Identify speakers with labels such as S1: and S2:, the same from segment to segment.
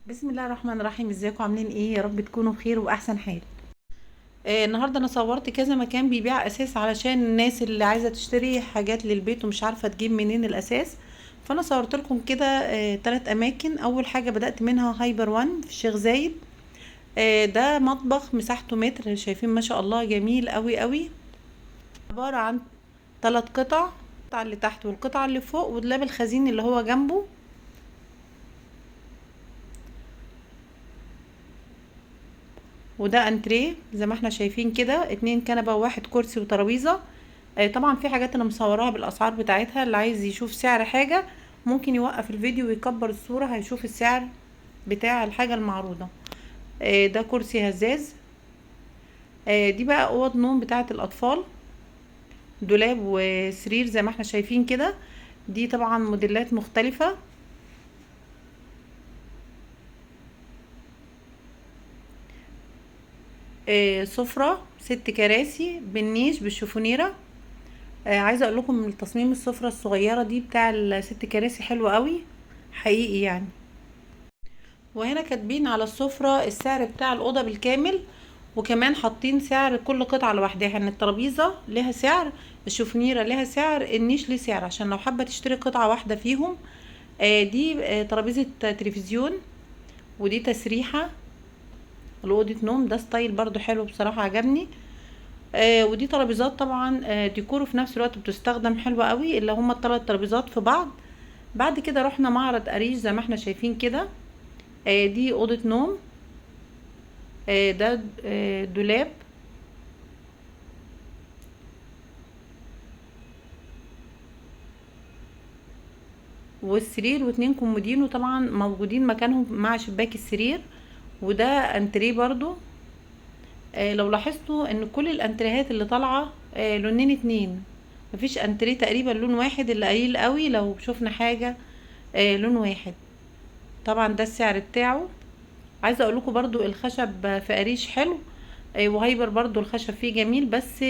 S1: بسم الله الرحمن الرحيم. ازيكم عاملين ايه؟ يا رب تكونوا بخير واحسن حال. النهارده انا صورت كذا مكان بيبيع اساس علشان الناس اللي عايزه تشتري حاجات للبيت ومش عارفه تجيب منين الاساس. فانا صورت لكم كده 3 اماكن. اول حاجه بدات منها هايبر وان في الشيخ زايد. ده مطبخ مساحته متر، شايفين ما شاء الله جميل قوي قوي. عباره عن 3 قطع، القطعه اللي تحت والقطعه اللي فوق ودولاب الخزين اللي هو جنبه. وده انتريه زي ما احنا شايفين كده، 2 كنبة وواحد كرسي وترابيزة. طبعا في حاجات انا مصوراها بالاسعار بتاعتها، اللي عايز يشوف سعر حاجة ممكن يوقف الفيديو ويكبر الصورة هيشوف السعر بتاع الحاجة المعروضة. ده كرسي هزاز. دي بقى اوض نوم بتاعت الاطفال، دولاب وسرير زي ما احنا شايفين كده. دي طبعا موديلات مختلفة. سفرة 6 كراسي بالنيش بالشوفونيرة. عايزه اقول لكم من تصميم السفره الصغيره دي بتاع ال6 كراسي حلو قوي حقيقي يعني. وهنا كاتبين على السفره السعر بتاع الاوضه بالكامل، وكمان حاطين سعر كل قطعه لوحدها، يعني الترابيزه لها سعر، الشوفونيره لها سعر، النيش ليه سعر عشان لو حابه تشتري قطعه واحده فيهم. دي ترابيزه تلفزيون، ودي تسريحه لأوضة نوم. ده ستايل برضو حلو بصراحة عجبني. ودي ترابيزات طبعا ديكور وفي نفس الوقت بتستخدم حلوة قوي، اللي هما ال3 ترابيزات في بعض. بعد كده رحنا معرض اريج زي ما احنا شايفين كده. دي اوضة نوم. ده دولاب. والسرير و2 كومودين وطبعا موجودين مكانهم مع شباك السرير. وده انتريه برضو. لو لاحظتوا ان كل الانتريهات اللي طالعة لونين اتنين، مفيش انتريه تقريبا لون واحد، اللي قليل قوي لو شفنا حاجة لون واحد. طبعا ده السعر بتاعه. عايزه اقول لكم برضو الخشب في قريش حلو. وهايبر برضو الخشب فيه جميل، بس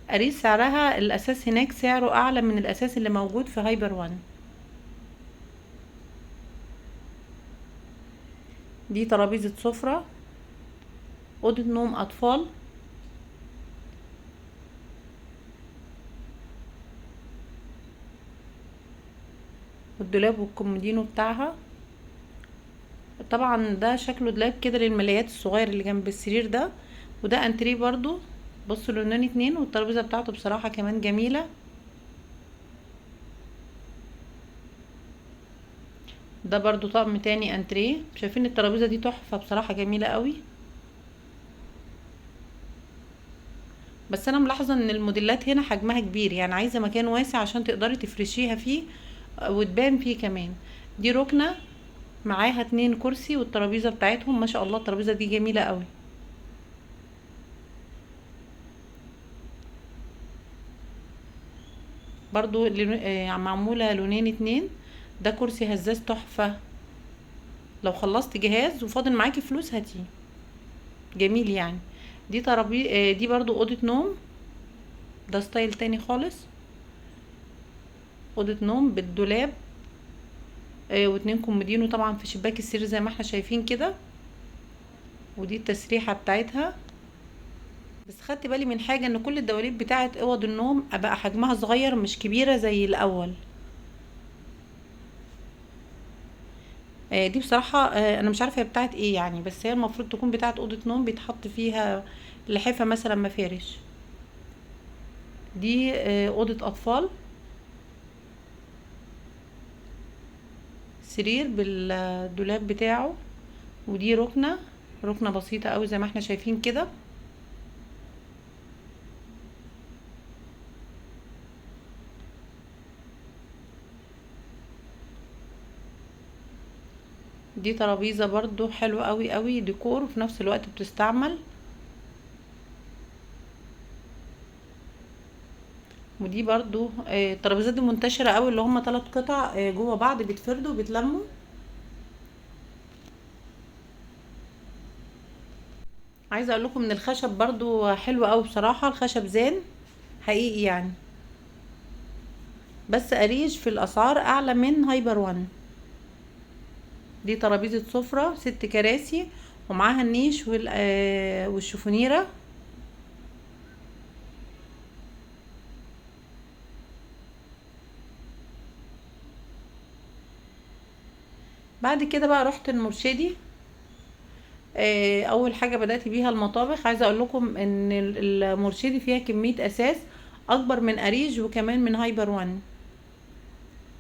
S1: قريش سعرها الاساس هناك سعره اعلى من الاساس اللي موجود في هايبر وان. دي ترابيزه سفره، اوضه نوم اطفال. والدولاب والكومودينو بتاعها. طبعا ده شكله دولاب كده للملايات الصغير اللي جنب السرير ده. وده انتريه برضو. بصوا لونين اتنين، والترابيزه بتاعته بصراحه كمان جميله. ده برضو طقم تاني انتريه. شايفين الترابيزه دي تحفه بصراحه جميله قوي. بس انا ملاحظه ان الموديلات هنا حجمها كبير، يعني عايزه مكان واسع عشان تقدري تفرشيها فيه وتبان فيه كمان. دي ركنه معاها 2 كرسي والترابيزه بتاعتهم ما شاء الله، الترابيزه دي جميله قوي. برضو معموله لونين اتنين. ده كرسي هزاز تحفه، لو خلصت جهاز وفاضل معاكي فلوس هاتيه، جميل يعني. دي برضو اوضه نوم. ده ستايل تاني خالص. اوضه نوم بالدولاب. و2 كومودينو طبعا في شباك السرير زي ما احنا شايفين كده. ودي التسريحه بتاعتها. بس خدت بالي من حاجه، ان كل الدواليب بتاعه اوض النوم بقى حجمها صغير مش كبيره زي الاول. دي بصراحه انا مش عارفه هي بتاعه ايه يعني، بس هي المفروض تكون بتاعه اوضه نوم بيتحط فيها لحافه مثلا مفارش. دي اوضه اطفال. سرير بالدولاب بتاعه. ودي ركنه بسيطه قوي زي ما احنا شايفين كده. دي ترابيزه برضو حلوه قوي قوي، ديكور وفي نفس الوقت بتستعمل. ودي برضو الترابيزات دي منتشرة قوي، اللي هم 3 قطع جوه بعض بيتفردوا وبيتلموا. عايزة اقول لكم ان الخشب برضو حلو قوي بصراحة، الخشب زان حقيقي يعني. بس اريج في الاسعار اعلى من هايبر وان. دي ترابيزة سفرة 6 كراسي، ومعاها النيش والشوفونيرة. بعد كده بقى رحت المرشدي. اول حاجة بدأت بيها المطابخ. عايزة اقول لكم ان المرشدي فيها كمية اساس اكبر من اريج وكمان من هايبر وان.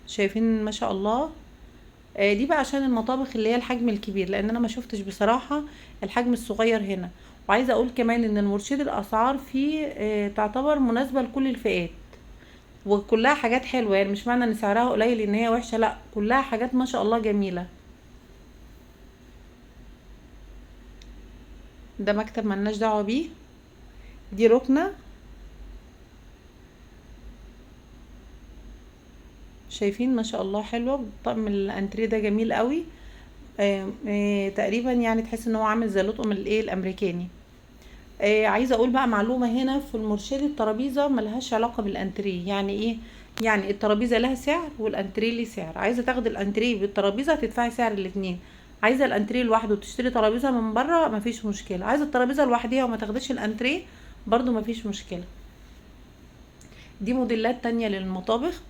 S1: شايفين ما شاء الله. دي بقى عشان المطابخ اللي هي الحجم الكبير، لان انا ما شفتش بصراحة الحجم الصغير هنا. وعايزة اقول كمان ان المرشد الاسعار فيه تعتبر مناسبة لكل الفئات، وكلها حاجات حلوة. يعني مش معنى ان سعرها قليل ان هي وحشة، لا كلها حاجات ما شاء الله جميلة. ده مكتب ملناش دعوة بيه. دي ركنة. شايفين ما شاء الله حلوة. طقم الانتريه ده جميل قوي. تقريبا يعني تحس ان هو عامل زي لطقم الايه الامريكاني. عايزه اقول بقى معلومه هنا في المرشد، الترابيزه ملهاش علاقه بالانتريه. يعني ايه؟ يعني الترابيزه لها سعر والانتريه ليه سعر. عايزه تاخدي الانتريه بالترابيزه هتدفعي سعر الاتنين. عايزه الانتريه لوحده وتشتري ترابيزه من بره مفيش مشكله. عايزه الترابيزه لوحديها وما تاخديش الانتريه برضو مفيش مشكله. دي موديلات تانية للمطابخ.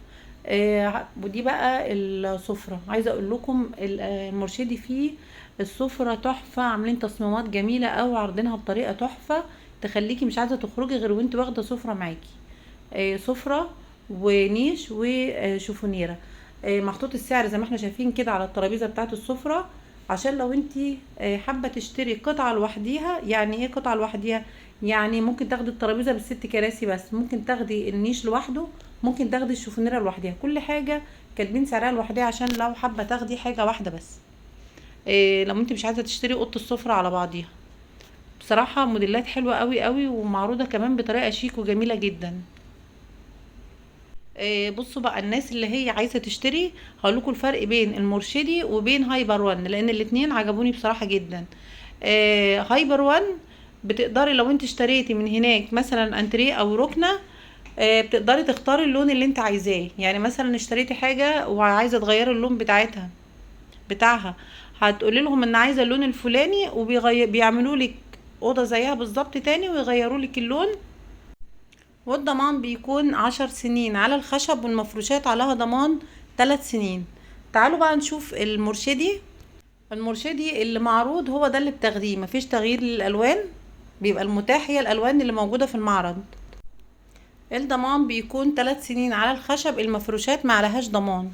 S1: ودي بقى السفرة. عايزة اقول لكم المرشدي فيه السفرة تحفة، عاملين تصميمات جميلة او عارضينها بطريقة تحفة تخليكي مش عايزة تخرجي غير وانت واخدة سفرة معاكي. سفرة ونيش وشوفونيرة. محطوط السعر زي ما احنا شايفين كده على الترابيزة بتاعت السفرة، عشان لو انت حابة تشتري قطعة لوحديها. يعني ايه قطعة لوحديها؟ يعني ممكن تاخدي الترابيزة ب6 كراسي بس، ممكن تاخدي النيش لوحده، ممكن تاخدي الشوفونيرة لوحدها. كل حاجة كاتبين سعرها لوحدها عشان لو حابة تاخدي حاجة واحدة بس. لو انت مش عايزة تشتري اوضة السفرة على بعضيها. بصراحة موديلات حلوة قوي قوي، ومعروضة كمان بطريقة شيك وجميلة جدا. بصوا بقى الناس اللي هي عايزة تشتري، هقول لكم الفرق بين المرشدي وبين هايبر وان، لان الاتنين عجبوني بصراحة جدا. هايبر وان بتقدري لو انت اشتريتي من هناك مثلا انتريه او ركنة، بتقدري تختاري اللون اللي انت عايزاه. يعني مثلا اشتريتي حاجة وعايزة تغيري اللون بتاعها، هتقولي لهم ان عايزة اللون الفلاني وبيعملوا لك اوضة زيها بالظبط تاني ويغيروا لك اللون. والضمان بيكون 10 سنين على الخشب، والمفروشات عليها ضمان 3 سنين. تعالوا بقى نشوف المرشدي. المرشدي اللي معروض هو ده اللي بتاخديه، مفيش تغيير للألوان. بيبقى المتاح هي الألوان اللي موجودة في المعرض. الضمان بيكون 3 سنين على الخشب، المفروشات ما عليهاش ضمان.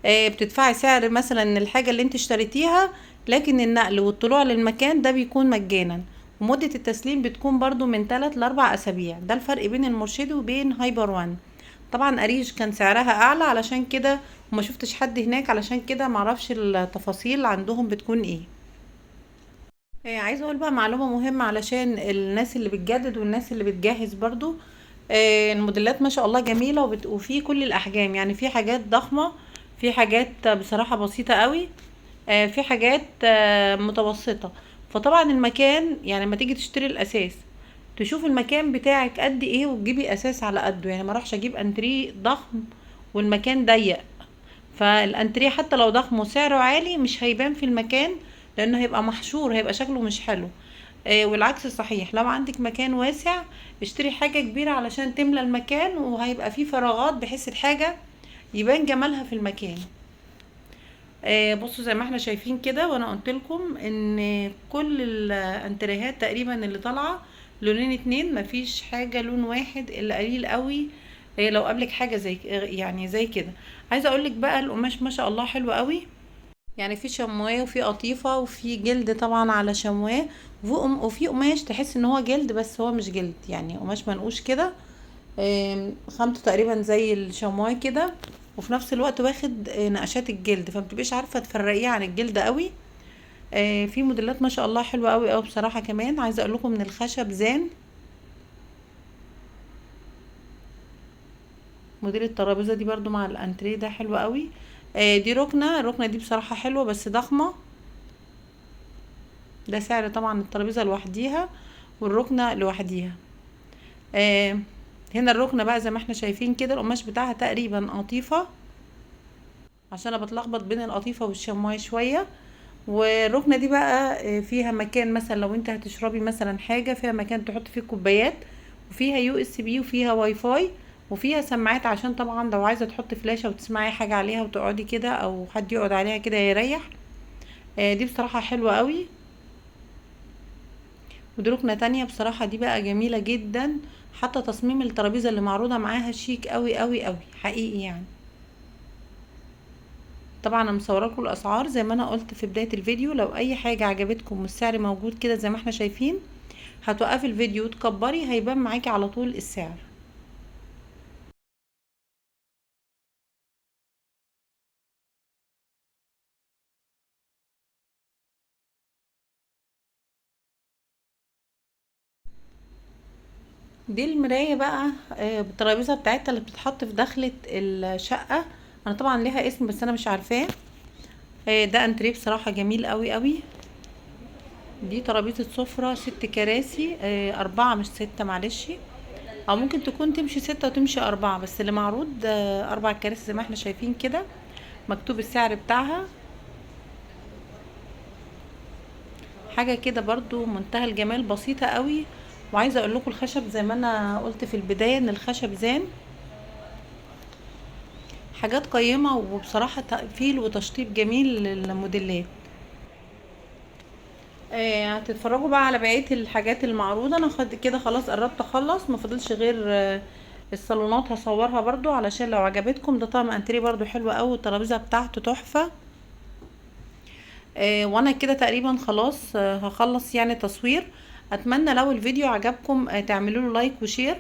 S1: بتدفعي سعر مثلا الحاجة اللي انت اشتريتيها، لكن النقل والطلوع للمكان ده بيكون مجانا. ومدة التسليم بتكون برضو من 3 ل4 أسابيع. ده الفرق بين المرشدي وبين هايبر وان. طبعا أريج كان سعرها أعلى علشان كده، وما شفتش حد هناك علشان كده معرفش التفاصيل عندهم بتكون ايه. عايزه اقول بقى معلومه مهمه علشان الناس اللي بتجدد والناس اللي بتجهز برضو. الموديلات ما شاء الله جميله، وفي كل الاحجام. يعني في حاجات ضخمه، في حاجات بصراحه بسيطه قوي، في حاجات متوسطه. فطبعا المكان يعني لما تيجي تشتري الاساس تشوف المكان بتاعك قد ايه وتجيبي اساس على قده. يعني ما اروحش اجيب انتريه ضخم والمكان ضيق. فالانتريه حتى لو ضخم وسعره عالي مش هيبان في المكان، لانه هيبقى محشور، هيبقى شكله مش حلو. والعكس صحيح، لو عندك مكان واسع اشتري حاجة كبيرة علشان تملى المكان، وهيبقى فيه فراغات بحيث الحاجة يبان جمالها في المكان. بصوا زي ما احنا شايفين كده، وانا قلت لكم ان كل الانتريهات تقريبا اللي طالعه لونين اتنين، مفيش حاجه لون واحد الا قليل قوي. لو قابلك حاجه زي يعني زي كده. عايزه اقولك بقى القماش ما شاء الله حلو قوي. يعني في شمواه وفي قطيفه وفي جلد طبعا على شمواه، وفي قماش تحس ان هو جلد بس هو مش جلد، يعني قماش منقوش كده. خامته تقريبا زي الشمواه كده، وفي نفس الوقت واخد نقشات الجلد، فمتبقيش عارفه تفرقيه عن الجلد قوي. في موديلات ما شاء الله حلوه قوي قوي بصراحه. كمان عايزه اقول لكم من الخشب زان. موديل الترابيزه دي برضو مع الانتريه ده حلو قوي. دي ركنه. الركنه دي بصراحه حلوه بس ضخمه. ده سعر طبعا الترابيزه لوحديها والركنه لوحديها. آه هنا الركنه بقى زي ما احنا شايفين كده، القماش بتاعها تقريبا قطيفه، عشان انا بتلخبط بين القطيفه والشمواه شويه. والركنه دي بقى فيها مكان، مثلا لو انت هتشربي مثلا حاجه، فيها مكان تحط فيه كوبايات، وفيها يو اس بي، وفيها واي فاي، وفيها سماعات عشان طبعا لو عايزه تحطي فلاشه وتسمعي حاجه عليها وتقعدي كده، او حد يقعد عليها كده يريح. دي بصراحه حلوه قوي. ودي ركنه تانية بصراحه، دي بقى جميله جدا. حتى تصميم الترابيزه اللي معروضه معاها شيك قوي قوي قوي حقيقي يعني. طبعا انا مصوره لكم الاسعار زي ما انا قلت في بدايه الفيديو، لو اي حاجه عجبتكم والسعر موجود كده زي ما احنا شايفين، هتوقفي الفيديو وتكبري هيبان معاكي على طول السعر. دي المرايه بقى، الترابيزه بتاعتها اللي بتتحط في دخلة الشقه. انا طبعا ليها اسم بس انا مش عارفاه. ده انتريه بصراحه جميل قوي قوي. دي ترابيزه سفره 6 كراسي، 4 مش 6 معلش. او ممكن تكون تمشي 6 وتمشي 4، بس اللي معروض 4 كراسي زي ما احنا شايفين كده. مكتوب السعر بتاعها. حاجه كده برضو منتهى الجمال، بسيطه قوي. وعايزه اقول لكم الخشب زي ما انا قلت في البدايه ان الخشب زان. حاجات قيمه، وبصراحه تقفيل وتشطيب جميل للموديلات. هتتفرجوا بقى على بقيه الحاجات المعروضه. انا كده خلاص قربت اخلص، ما فاضلش غير الصالونات هصورها برضو علشان لو عجبتكم. ده طقم انتريه برضو حلو قوي، الترابيزه بتاعته تحفه. وانا كده تقريبا خلاص هخلص يعني تصوير. اتمنى لو الفيديو عجبكم تعملوا له لايك وشير،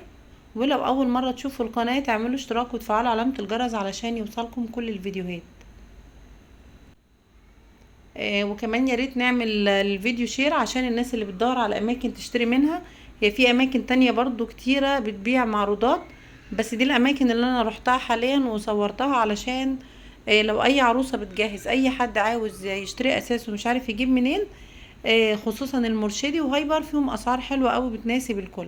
S1: ولو اول مرة تشوفوا القناة تعملوا اشتراك وتفعلوا علامة الجرس علشان يوصلكم كل الفيديوهات. وكمان يا ريت نعمل الفيديو شير عشان الناس اللي بتدور على اماكن تشتري منها. هي في اماكن تانية برضو كتيرة بتبيع معروضات، بس دي الاماكن اللي انا روحتها حاليا وصورتها علشان لو اي عروسة بتجهز، اي حد عاوز يشتري اساس ومش عارف يجيب منين. خصوصا المرشدي وهايبر فيهم اسعار حلوة قوي بتناسب الكل.